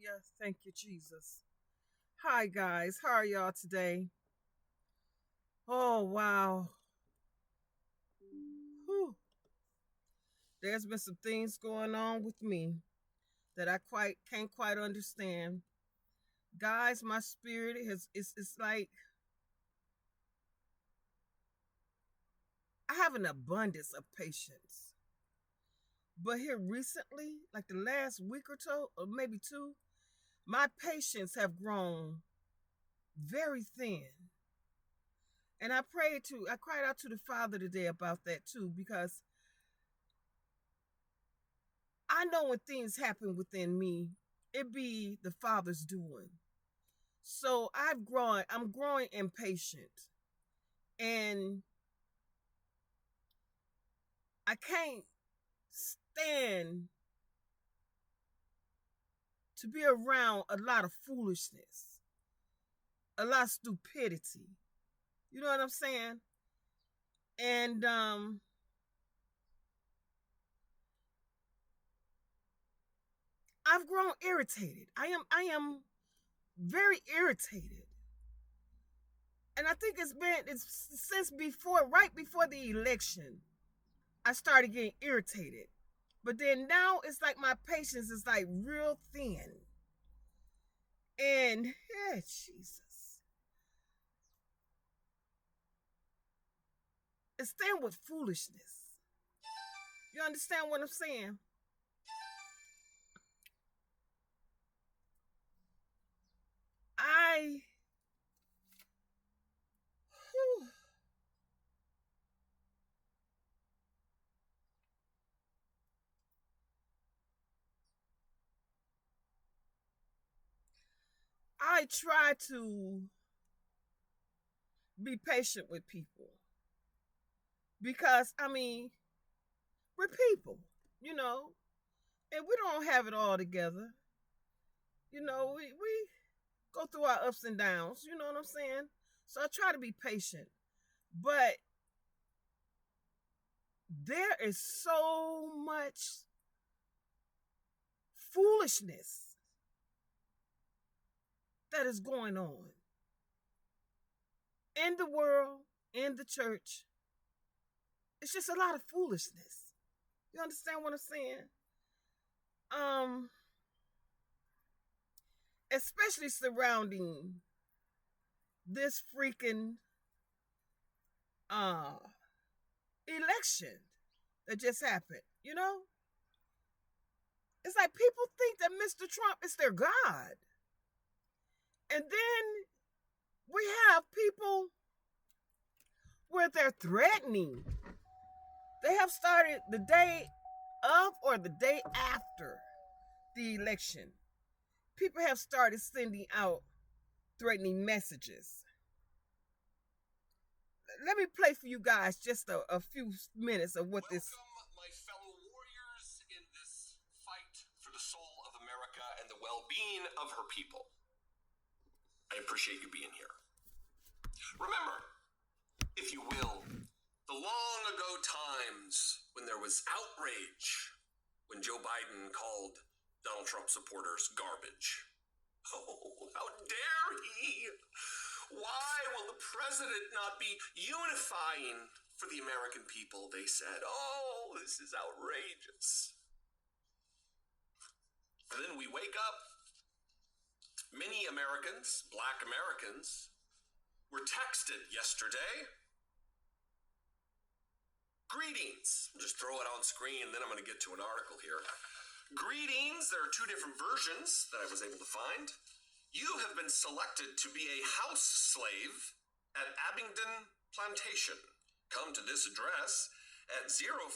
Hallelujah. Thank you, Jesus. Hi, guys. How are y'all today? Oh, wow. Whew. There's been some things going on with me that I quite can't quite understand. Guys, my spirit it's like I have an abundance of patience. But here recently, like the last week or so, or maybe two, my patience have grown very thin. And I cried out to the Father today about that too, because I know when things happen within me, it be the Father's doing. So I'm growing impatient. And I can't stand to be around a lot of foolishness, a lot of stupidity. You know what I'm saying? And I've grown irritated. I am very irritated. And I think it's since before right before the election I started getting irritated. But then now it's like my patience is like real thin. And yeah, Jesus. It's thin with foolishness. You understand what I'm saying? I whew, I try to be patient with people because we're people, you know, and we don't have it all together. We go through our ups and downs, you know what I'm saying? So I try to be patient. But there is so much foolishness that is going on in the world, in the church. It's just a lot of foolishness. You understand what I'm saying? Um, Especially surrounding this freaking uh election that just happened, you know? It's like people think that Mr. Trump is their God. And then we have people where they're threatening. They have started the day of or the day after the election. People have started sending out threatening messages. Let me play for you guys just a few minutes of what this. Welcome, my fellow warriors, in this fight for the soul of America and the well-being of her people. I appreciate you being here. Remember, if you will, the long ago times when there was outrage when Joe Biden called Donald Trump supporters garbage. Oh, how dare he! Why will the president not be unifying for the American people? They said, oh, this is outrageous. And then we wake up. Many Americans, black Americans, were texted yesterday. Greetings. I'll just throw it on screen, and then I'm going to get to an article here. Greetings. There are two different versions that I was able to find. You have been selected to be a house slave at Abingdon Plantation. Come to this address at 0500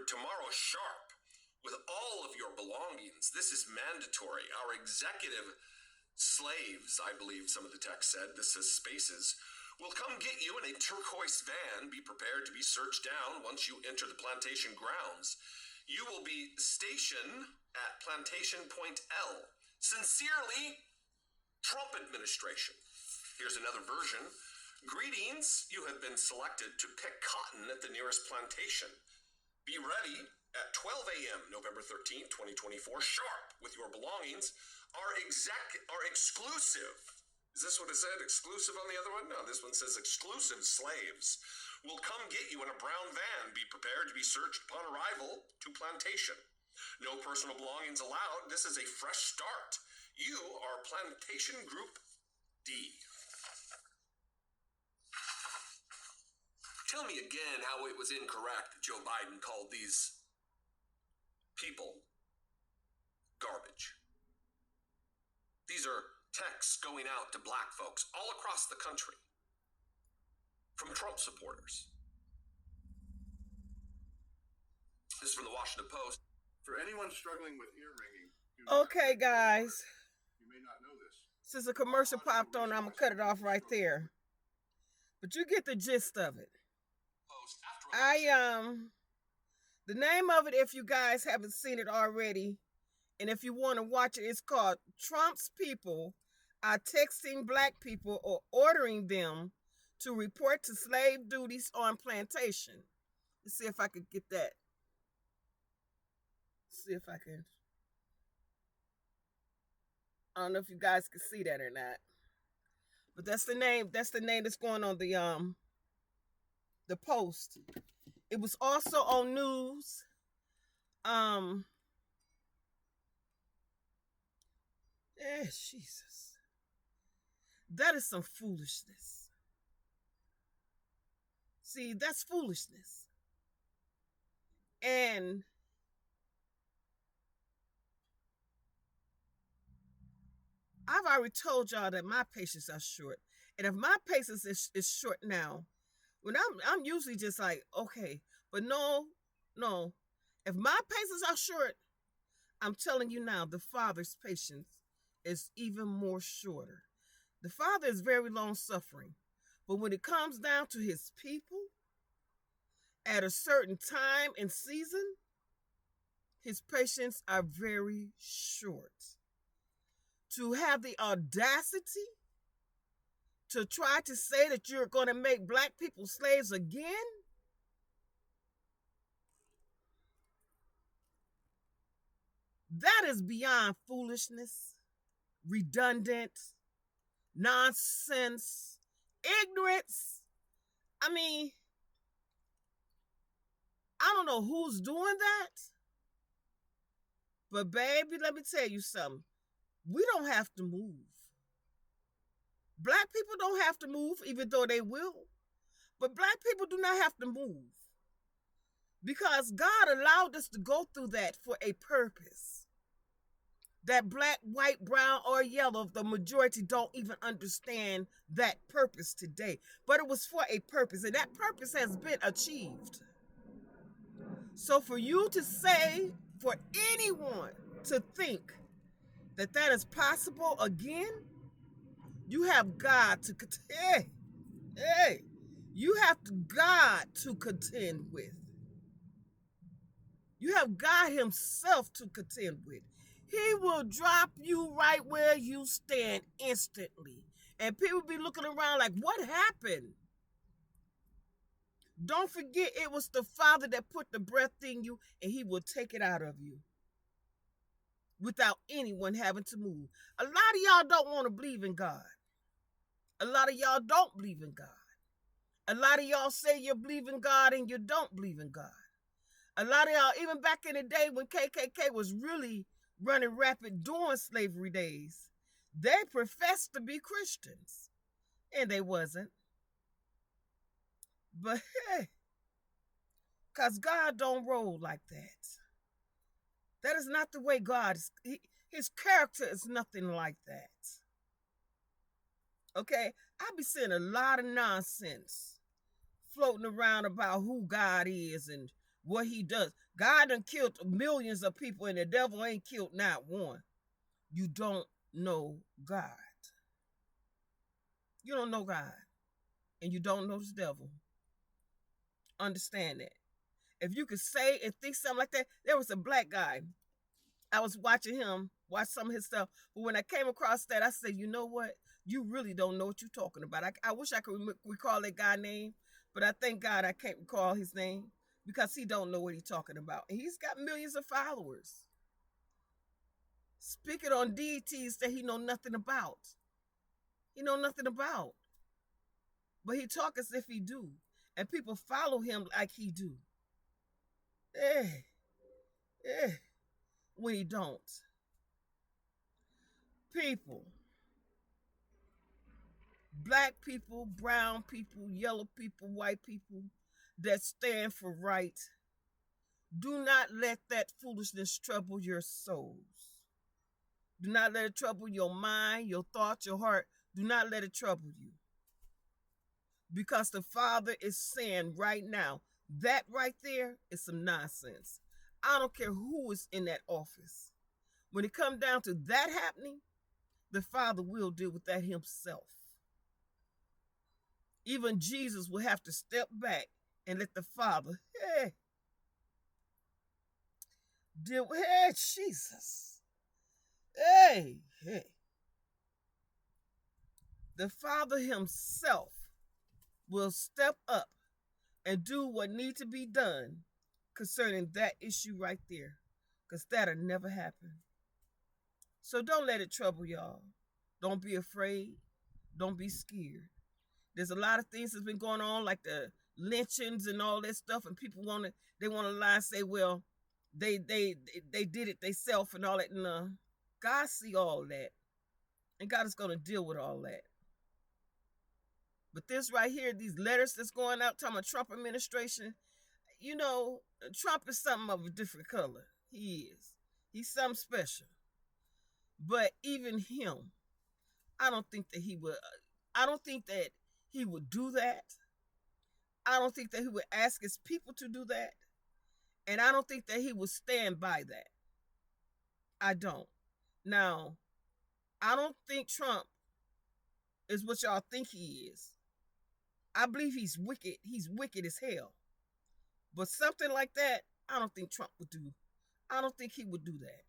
tomorrow sharp with all of your belongings. This is mandatory. Our executive slaves, I believe some of the text said, this says spaces, will come get you in a turquoise van. Be prepared to be searched down once you enter the plantation grounds. You will be stationed at Plantation Point L. Sincerely, Trump administration. Here's another version. Greetings, you have been selected to pick cotton at the nearest plantation. Be ready at 12 a.m. November 13th, 2024, sharp with your belongings. are exclusive. Is this what it said? Exclusive on the other one? No, this one says exclusive slaves will come get you in a brown van. Be prepared to be searched upon arrival to plantation. No personal belongings allowed. This is a fresh start. You are Plantation Group D. Tell me again how it was incorrect that Joe Biden called these people garbage. These are texts going out to black folks all across the country from Trump supporters. This is from the Washington Post. For anyone struggling with ear ringing, Okay, guys. you may not know this. Since the commercial popped on, I'm gonna cut it off right there. But you get the gist of it. The name of it, if you guys haven't seen it already, and if you want to watch it, it's called Trump's People Are Texting Black People or Ordering Them to Report to Slave Duties on Plantation. Let's see if I could get that. See if I can. I don't know if you guys can see that or not. But that's the name. That's the name that's going on the post. It was also on news. Jesus. That is some foolishness. See, that's foolishness. And I've already told y'all that my patience are short. And if my patience is short now, when I'm usually just like, okay, but no. If my patience are short, I'm telling you now, the Father's patience is even more shorter. The Father is very long suffering. But when it comes down to his people, at a certain time and season, his patience are very short. To have the audacity to try to say that you're going to make black people slaves again? That is beyond foolishness, redundant, nonsense, ignorance. I mean, I don't know who's doing that, but baby, let me tell you something. We don't have to move. Black people don't have to move, even though they will. But black people do not have to move. Because God allowed us to go through that for a purpose. That black, white, brown, or yellow, the majority don't even understand that purpose today. But it was for a purpose, and that purpose has been achieved. So for you to say, for anyone to think that that is possible again, you have God to contend. You have God to contend with. You have God himself to contend with. He will drop you right where you stand instantly. And people be looking around like, what happened? Don't forget, it was the Father that put the breath in you, and he will take it out of you without anyone having to move. A lot of y'all don't want to believe in God. A lot of y'all don't believe in God. A lot of y'all say you believe in God and you don't believe in God. A lot of y'all, even back in the day when KKK was really running rapid during slavery days, they professed to be Christians. And they wasn't. But hey, because God don't roll like that. That is not the way God is. His character is nothing like that. Okay? I be seeing a lot of nonsense floating around about who God is and what he does. God done killed millions of people and the devil ain't killed not one. You don't know God. You don't know God. And you don't know the devil. Understand that. If you could say and think something like that, there was a black guy. I was watching him, watch some of his stuff. But when I came across that, I said, you know what? You really don't know what you're talking about. I wish I could recall that guy's name, but I thank God I can't recall his name because he don't know what he's talking about. And he's got millions of followers. speaking on deities that he know nothing about. He know nothing about. But he talk as if he do. And people follow him like he do. Eh, eh, when he don't. People, black people, brown people, yellow people, white people that stand for right, do not let that foolishness trouble your souls. Do not let it trouble your mind, your thoughts, your heart. Do not let it trouble you. Because the Father is saying right now, that right there is some nonsense. I don't care who is in that office. When it comes down to that happening, the Father will deal with that himself. Even Jesus will have to step back and let the Father, deal with, Jesus. Hey. The Father himself will step up and do what needs to be done concerning that issue right there. Because that'll never happen. So don't let it trouble y'all. Don't be afraid. Don't be scared. There's a lot of things that's been going on, like the lynchings and all that stuff, and people want to lie and say, well, they did it themselves and all that. No, God see all that, and God is going to deal with all that. But this right here, these letters that's going out talking about Trump administration, you know, Trump is something of a different color. He is. He's something special. But even him, I don't think that he would do that. I don't think that he would ask his people to do that. And I don't think that he would stand by that. I don't. Now, I don't think Trump is what y'all think he is. I believe he's wicked. He's wicked as hell. But something like that, I don't think Trump would do. I don't think he would do that.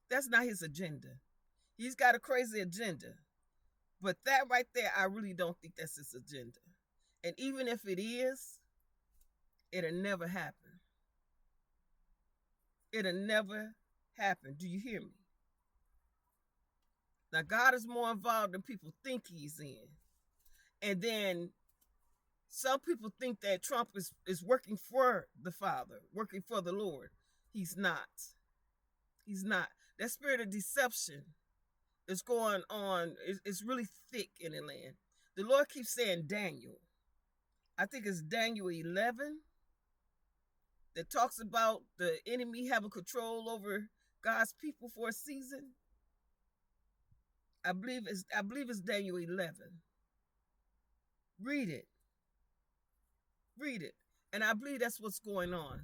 That's not his agenda. He's got a crazy agenda. But that right there, I really don't think that's his agenda. And even if it is, it'll never happen. It'll never happen. Do you hear me? Now, God is more involved than people think he's in. And then some people think that Trump is working for the Father, working for the Lord. He's not. He's not. That spirit of deception is going on. It's really thick in the land. The Lord keeps saying Daniel. I think it's Daniel 11 that talks about the enemy having control over God's people for a season. I believe it's Daniel 11. Read it. Read it. And I believe that's what's going on.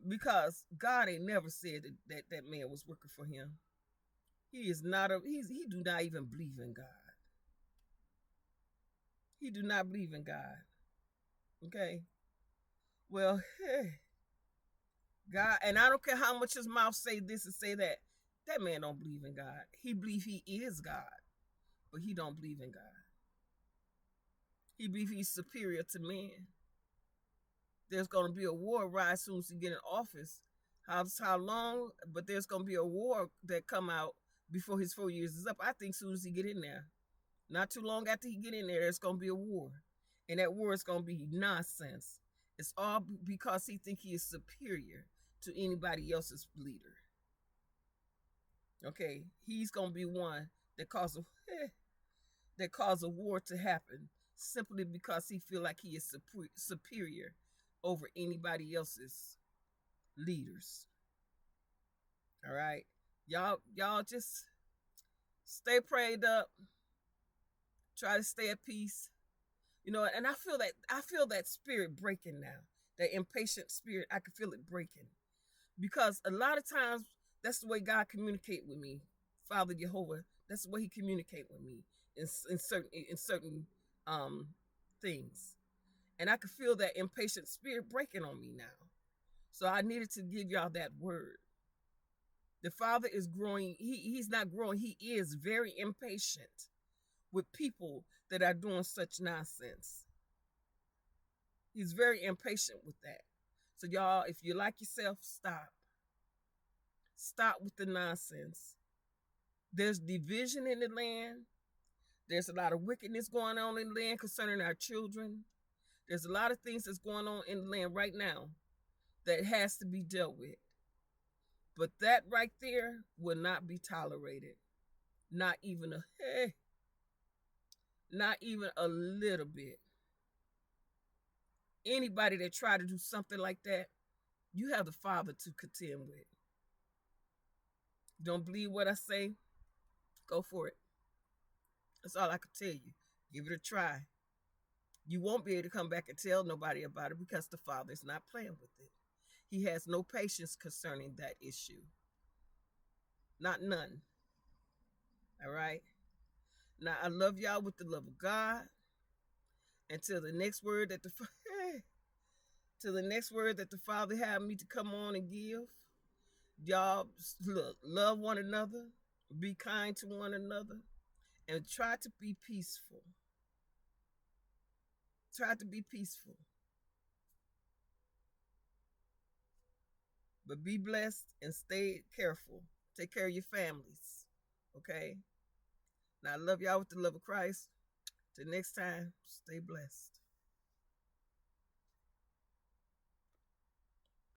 Because God ain't never said that man was working for him. He do not even believe in God. He do not believe in God. Okay? Well, God, and I don't care how much his mouth say this and say that. That man don't believe in God. He believe he is God, but he don't believe in God. He believe he's superior to man. There's going to be a war rise soon as he get in office. How long? But there's going to be a war that come out before his 4 years is up. I think soon as he get in there. Not too long after he get in there, there's going to be a war. And that war is going to be nonsense. It's all because he think he is superior to anybody else's leader. Okay, he's going to be one that cause a war to happen simply because he feel like he is superior over anybody else's leaders. All right, y'all just stay prayed up. Try to stay at peace. You know, and I feel that spirit breaking now. That impatient spirit, I can feel it breaking. Because a lot of times, that's the way God communicate with me. Father Jehovah, that's the way he communicate with me in certain things. And I could feel that impatient spirit breaking on me now. So I needed to give y'all that word. The Father is growing. He's not growing. He is very impatient with people that are doing such nonsense. He's very impatient with that. So y'all, if you like yourself, stop. Stop with the nonsense. There's division in the land. There's a lot of wickedness going on in the land concerning our children. There's a lot of things that's going on in the land right now that has to be dealt with. But that right there will not be tolerated. Not even not even a little bit. Anybody that try to do something like that, you have the Father to contend with. Don't believe what I say? Go for it. That's all I can tell you. Give it a try. You won't be able to come back and tell nobody about it because the Father is not playing with it. He has no patience concerning that issue. Not none. All right? Now, I love y'all with the love of God. Until the next word that the Father had me to come on and give. Y'all look, love one another, be kind to one another, and try to be peaceful. Try to be peaceful. But be blessed and stay careful. Take care of your families. Okay? Now, I love y'all with the love of Christ. Till next time, stay blessed.